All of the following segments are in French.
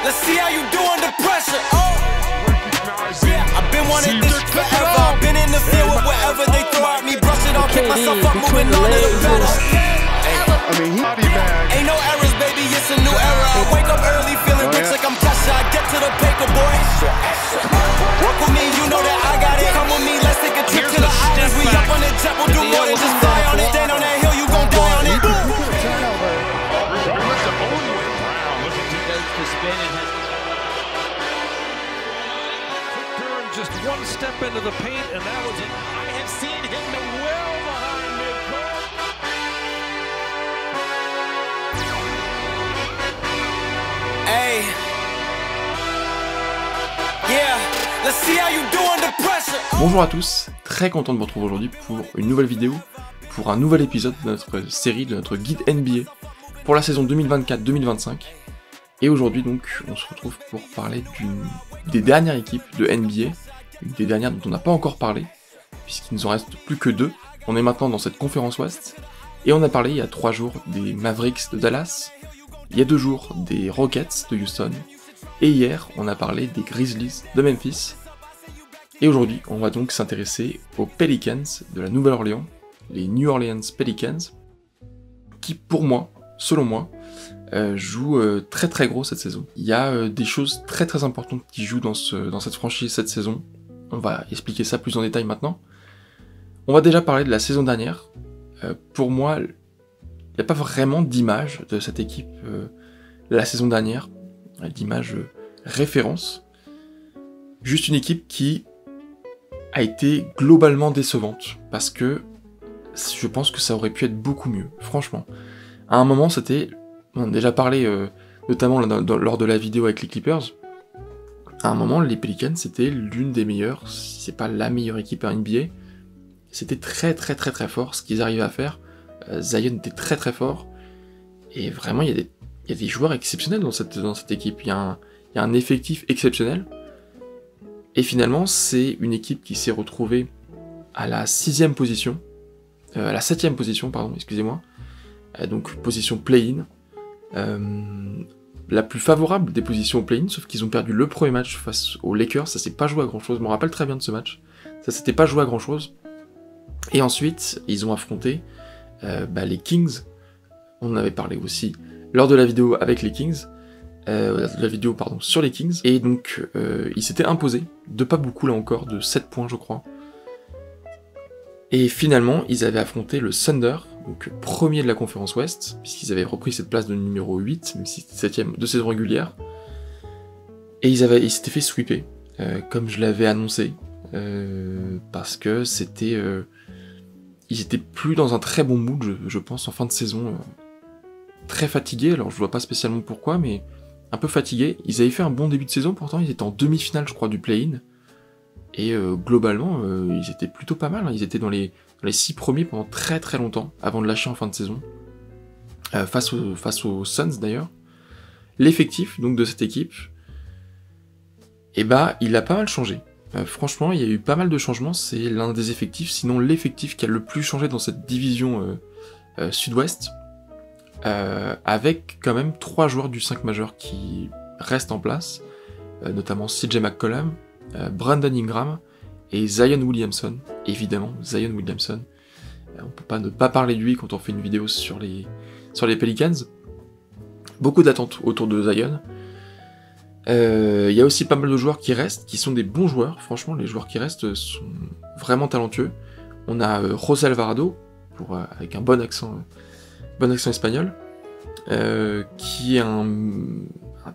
Let's see how you do under pressure. Oh, yeah, I've been wanting this forever. I've been in the field with whatever they throw at me. Brush it off, pick myself up, moving on to the better. Ain't no errors, baby, it's a new era. I wake up early, feeling rich like I'm Kesha. I get to the paper, boy. Work with me, you know that I got it. Come with me, let's take a trip to the islands. We up on the jet, we'll do more than just fly on it. Stand on that hill, you gon' die on it. Just one step into the paint, and that was it. I have seen him well behind midcourt. Hey, yeah, let's see how you do under pressure. Bonjour à tous, très content de vous retrouver aujourd'hui pour une nouvelle vidéo, pour un nouvel épisode de notre série, de notre guide NBA pour la saison 2024-2025. Et aujourd'hui donc, on se retrouve pour parler des dernières équipes de NBA, des dernières dont on n'a pas encore parlé, puisqu'il nous en reste plus que deux. On est maintenant dans cette conférence Ouest, et on a parlé il y a 3 jours des Mavericks de Dallas, il y a 2 jours des Rockets de Houston, et hier on a parlé des Grizzlies de Memphis. Et aujourd'hui on va donc s'intéresser aux Pelicans de la Nouvelle-Orléans, les New Orleans Pelicans, qui pour moi, selon moi, joue très très gros cette saison. Il y a des choses très très importantes qui jouent dans cette franchise cette saison. On va expliquer ça plus en détail maintenant. On va déjà parler de la saison dernière. Pour moi, il n'y a pas vraiment d'image de cette équipe la saison dernière, d'image référence. Juste une équipe qui a été globalement décevante, parce que je pense que ça aurait pu être beaucoup mieux, franchement. À un moment, on a déjà parlé, notamment lors de la vidéo avec les Clippers, à un moment, les Pelicans, c'était l'une des meilleures, si c'est pas la meilleure équipe à NBA. C'était très très très très fort ce qu'ils arrivaient à faire. Zion était très très fort, et vraiment, il y a des joueurs exceptionnels dans cette équipe. Il y a un effectif exceptionnel, et finalement, c'est une équipe qui s'est retrouvée à la 6ème position, à la 7ème position, pardon, excusez-moi, donc position play-in, la plus favorable des positions au play-in, sauf qu'ils ont perdu le premier match face aux Lakers. Ça s'est pas joué à grand chose, je me rappelle très bien de ce match, ça s'était pas joué à grand chose, et ensuite ils ont affronté les Kings. On en avait parlé aussi lors de la vidéo avec les Kings, sur les Kings, et donc ils s'étaient imposés, de pas beaucoup là encore, de 7 points je crois, et finalement ils avaient affronté le Thunder, donc premier de la conférence Ouest, puisqu'ils avaient repris cette place de numéro 8, même si c'était 7ème de saison régulière, et ils s'étaient fait sweeper, comme je l'avais annoncé, parce que ils étaient plus dans un très bon mood, je pense, en fin de saison, très fatigués. Alors je vois pas spécialement pourquoi, mais un peu fatigués. Ils avaient fait un bon début de saison, pourtant ils étaient en demi-finale je crois du play-in, et globalement ils étaient plutôt pas mal, hein. Ils étaient dans les 6 premiers pendant très très longtemps, avant de lâcher en fin de saison, face aux Suns d'ailleurs. L'effectif donc de cette équipe, il a pas mal changé. Franchement, il y a eu pas mal de changements, c'est l'un des effectifs, sinon l'effectif qui a le plus changé dans cette division sud-ouest, avec quand même 3 joueurs du 5 majeur qui restent en place, notamment CJ McCollum, Brandon Ingram et Zion Williamson. Évidemment, Zion Williamson. On peut pas ne pas parler de lui quand on fait une vidéo sur les Pelicans. Beaucoup d'attentes autour de Zion. Il y a aussi pas mal de joueurs qui restent, qui sont des bons joueurs. Franchement, les joueurs qui restent sont vraiment talentueux. On a José Alvarado, avec un bon accent espagnol, qui est un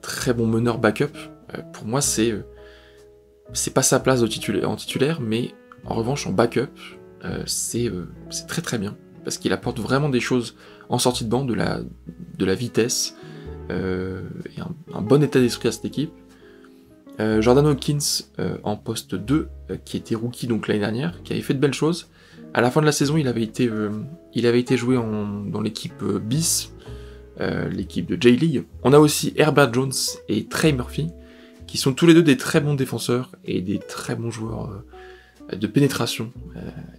très bon meneur backup. Pour moi, c'est pas sa place en titulaire, mais en revanche en backup, c'est très très bien, parce qu'il apporte vraiment des choses en sortie de banc, de la vitesse, et un bon état d'esprit à cette équipe. Jordan Hawkins en poste 2, qui était rookie donc l'année dernière, qui avait fait de belles choses. À la fin de la saison, il avait été joué dans l'équipe BIS, l'équipe de J-League. On a aussi Herbert Jones et Trey Murphy, qui sont tous les deux des très bons défenseurs et des très bons joueurs de pénétration,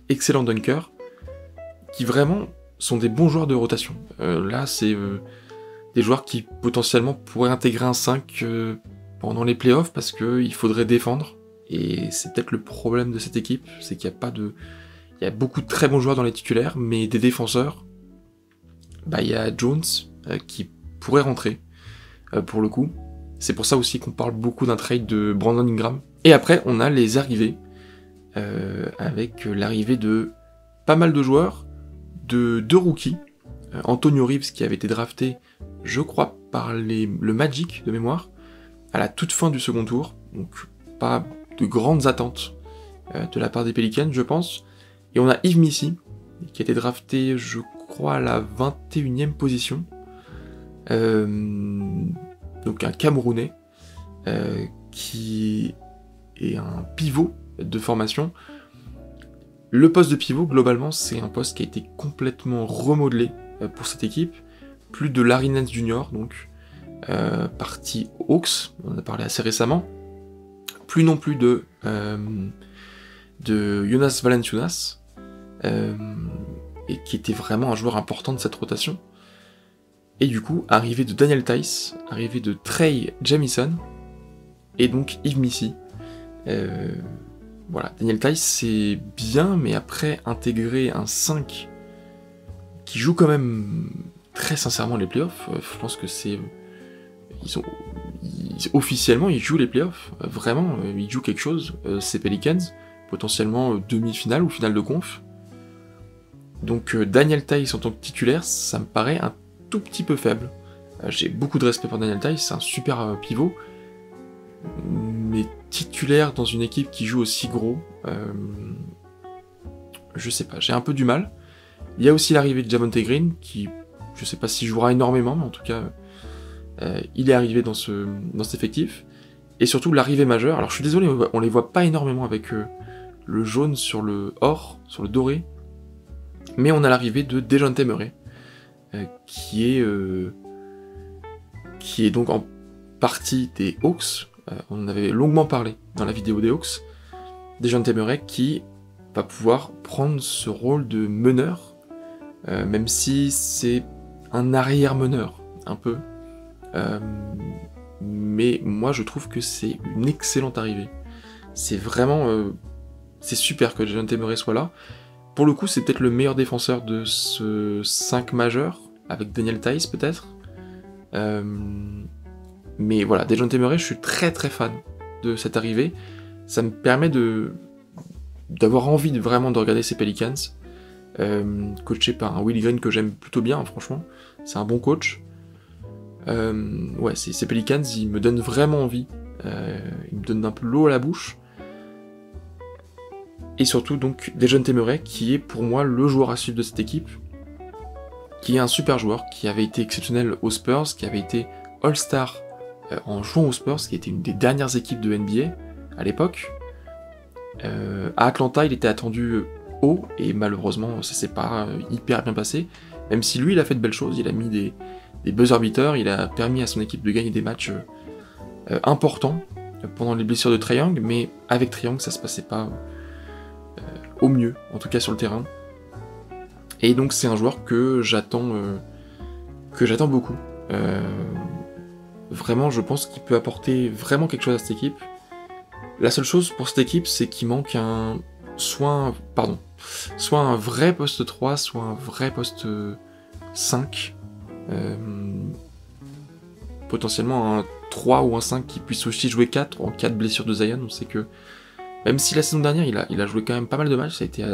excellents dunkers, qui vraiment sont des bons joueurs de rotation. Là, des joueurs qui potentiellement pourraient intégrer un 5 pendant les playoffs parce qu'il faudrait défendre. Et c'est peut-être le problème de cette équipe, c'est qu'il n'y a pas de... Il y a beaucoup de très bons joueurs dans les titulaires, mais des défenseurs, il y a Jones qui pourrait rentrer, pour le coup. C'est pour ça aussi qu'on parle beaucoup d'un trade de Brandon Ingram. Et après, on a les arrivées, avec l'arrivée de pas mal de joueurs, de 2 rookies. Antonio Reeves qui avait été drafté, je crois, par le Magic de mémoire, à la toute fin du second tour, donc pas de grandes attentes de la part des Pelicans, je pense. Et on a Yves Missy, qui a été drafté, je crois, à la 21e position, donc un Camerounais, qui est un pivot de formation. Le poste de pivot, globalement, c'est un poste qui a été complètement remodelé pour cette équipe. Plus de Larry Nance Jr., donc parti aux Hawks, on en a parlé assez récemment. Plus non plus de Jonas Valanciunas, et qui était vraiment un joueur important de cette rotation. Et du coup, arrivée de Daniel Theis, arrivée de Trey Jamison, et donc Yves Missy. Voilà, Daniel Theis c'est bien, mais après intégrer un 5 qui joue quand même très sincèrement les playoffs, je pense que c'est... officiellement, ils jouent les playoffs, vraiment, ils jouent quelque chose, ces Pelicans, potentiellement demi-finale ou finale de conf. Donc Daniel Theis en tant que titulaire, ça me paraît un tout petit peu faible. J'ai beaucoup de respect pour Daniel Theis, c'est un super pivot, mais titulaire dans une équipe qui joue aussi gros, je sais pas, j'ai un peu du mal. Il y a aussi l'arrivée de Javonte Green, qui, je sais pas s'il jouera énormément, mais en tout cas, il est arrivé dans cet effectif. Et surtout l'arrivée majeure, alors je suis désolé, on les voit pas énormément avec le jaune sur le or, sur le doré, mais on a l'arrivée de Dejounte Murray, qui est donc en partie des Hawks. On en avait longuement parlé dans la vidéo des Hawks. Dejounte Murray qui va pouvoir prendre ce rôle de meneur, même si c'est un arrière-meneur, un peu. Mais moi je trouve que c'est une excellente arrivée. C'est vraiment... c'est super que Dejounte Murray soit là. Pour le coup, c'est peut-être le meilleur défenseur de ce 5 majeur, avec Daniel Theis peut-être. Mais voilà, Dejounte Murray, je suis très très fan de cette arrivée. Ça me permet d'avoir envie vraiment de regarder ces Pelicans. Coaché par un Willie Green que j'aime plutôt bien, franchement. C'est un bon coach. Ouais, ces Pelicans, ils me donnent vraiment envie. Ils me donnent un peu l'eau à la bouche. Et surtout, donc, Dejounte Murray, qui est pour moi le joueur à suivre de cette équipe. Qui est un super joueur, qui avait été exceptionnel aux Spurs, qui avait été All-Star en jouant aux Spurs, qui était une des dernières équipes de NBA à l'époque. À Atlanta, il était attendu haut, et malheureusement, ça s'est pas hyper bien passé. Même si lui, il a fait de belles choses, il a mis des buzzer beaters, il a permis à son équipe de gagner des matchs importants pendant les blessures de Trae Young, mais avec Trae Young, ça se passait pas au mieux, en tout cas sur le terrain. Et donc c'est un joueur que j'attends beaucoup. Vraiment, je pense qu'il peut apporter vraiment quelque chose à cette équipe. La seule chose pour cette équipe, c'est qu'il manque soit un vrai poste 3, soit un vrai poste 5. Potentiellement un 3 ou un 5 qui puisse aussi jouer 4 en cas de blessure de Zion. On sait que même si la saison dernière il a joué quand même pas mal de matchs, ça a été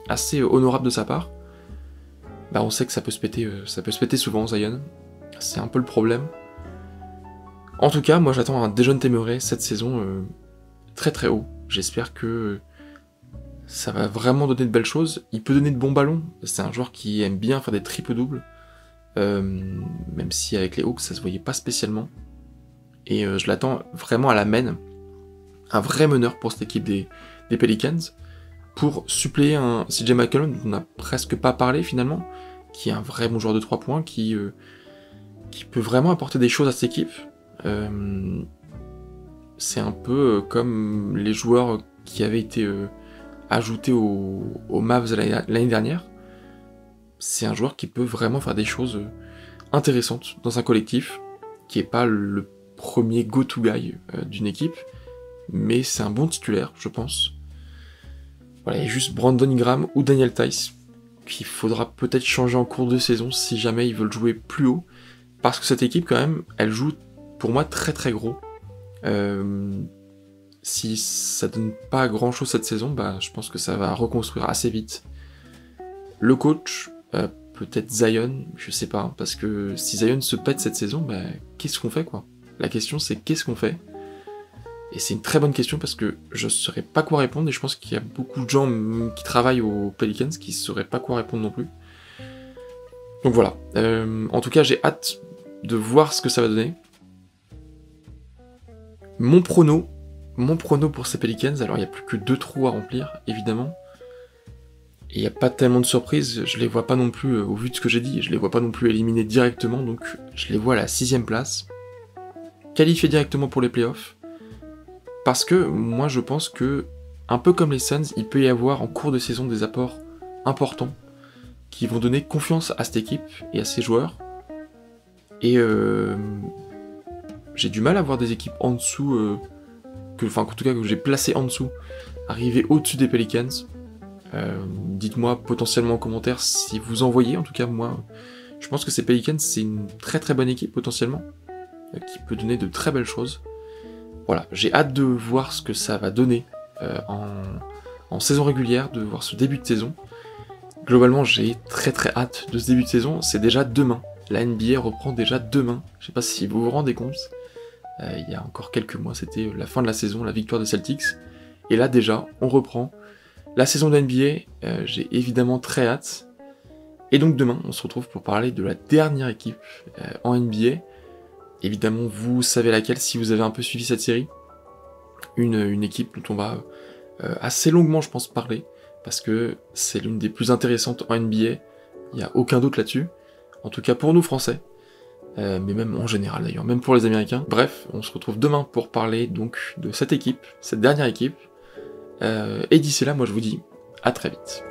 assez honorable de sa part, on sait que ça peut se péter souvent Zion. C'est un peu le problème. En tout cas, moi j'attends un Dejounte Murray cette saison très très haut. J'espère que ça va vraiment donner de belles choses. Il peut donner de bons ballons. C'est un joueur qui aime bien faire des triples-doubles. Même si avec les Hawks ça se voyait pas spécialement. Et je l'attends vraiment à la main. Un vrai meneur pour cette équipe des Pelicans. Pour suppléer un CJ McCollum dont on n'a presque pas parlé finalement. Qui est un vrai bon joueur de 3 points. Qui peut vraiment apporter des choses à cette équipe. C'est un peu comme les joueurs qui avaient été ajoutés aux Mavs l'année dernière. C'est un joueur qui peut vraiment faire des choses intéressante dans un collectif, qui est pas le premier go-to guy d'une équipe, mais c'est un bon titulaire, je pense. Voilà, il y a juste Brandon Ingram ou Daniel Theis, qu'il faudra peut-être changer en cours de saison si jamais ils veulent jouer plus haut, parce que cette équipe quand même, elle joue pour moi très très gros. Si ça donne pas grand chose cette saison, bah, je pense que ça va reconstruire assez vite. Le coach, peut-être Zion, je sais pas, parce que si Zion se pète cette saison, bah, qu'est-ce qu'on fait quoi? La question c'est qu'est-ce qu'on fait? Et c'est une très bonne question parce que je saurais pas quoi répondre et je pense qu'il y a beaucoup de gens qui travaillent aux Pelicans qui sauraient pas quoi répondre non plus. Donc voilà, en tout cas j'ai hâte de voir ce que ça va donner. Mon prono pour ces Pelicans, alors il n'y a plus que 2 trous à remplir, évidemment. Et il n'y a pas tellement de surprises, je les vois pas non plus, au vu de ce que j'ai dit, je les vois pas non plus éliminés directement, donc je les vois à la 6ème place. Qualifiés directement pour les playoffs. Parce que moi je pense que, un peu comme les Suns, il peut y avoir en cours de saison des apports importants qui vont donner confiance à cette équipe et à ses joueurs. Et j'ai du mal à voir des équipes en dessous, en tout cas que j'ai placé en dessous, arriver au-dessus des Pelicans. Dites-moi potentiellement en commentaire si vous en voyez, en tout cas moi, je pense que ces Pelicans c'est une très très bonne équipe potentiellement, qui peut donner de très belles choses. Voilà, j'ai hâte de voir ce que ça va donner en saison régulière, de voir ce début de saison. Globalement, j'ai très très hâte de ce début de saison, c'est déjà demain. La NBA reprend déjà demain, je sais pas si vous vous rendez compte. Il y a encore quelques mois, c'était la fin de la saison, la victoire des Celtics. Et là déjà, on reprend la saison de NBA, j'ai évidemment très hâte. Et donc demain, on se retrouve pour parler de la dernière équipe en NBA. Évidemment, vous savez laquelle si vous avez un peu suivi cette série. Une équipe dont on va assez longuement, je pense, parler. Parce que c'est l'une des plus intéressantes en NBA. Il n'y a aucun doute là-dessus. En tout cas pour nous Français. Mais même en général d'ailleurs, même pour les Américains. Bref, on se retrouve demain pour parler donc de cette équipe, cette dernière équipe. Et d'ici là, moi je vous dis à très vite.